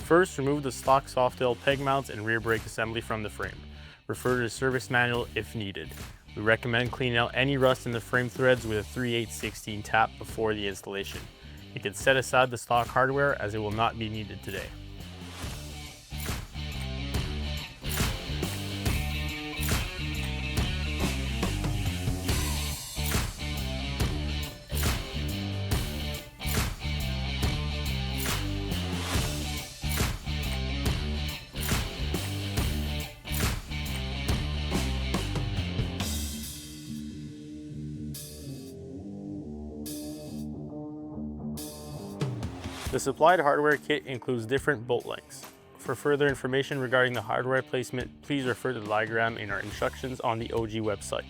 First, remove the stock Softail peg mounts and rear brake assembly from the frame. Refer to the service manual if needed. We recommend cleaning out any rust in the frame threads with a 3/8/16 tap before the installation. You can set aside the stock hardware as it will not be needed today. The supplied hardware kit includes different bolt lengths. For further information regarding the hardware placement, please refer to the diagram in our instructions on the OG website.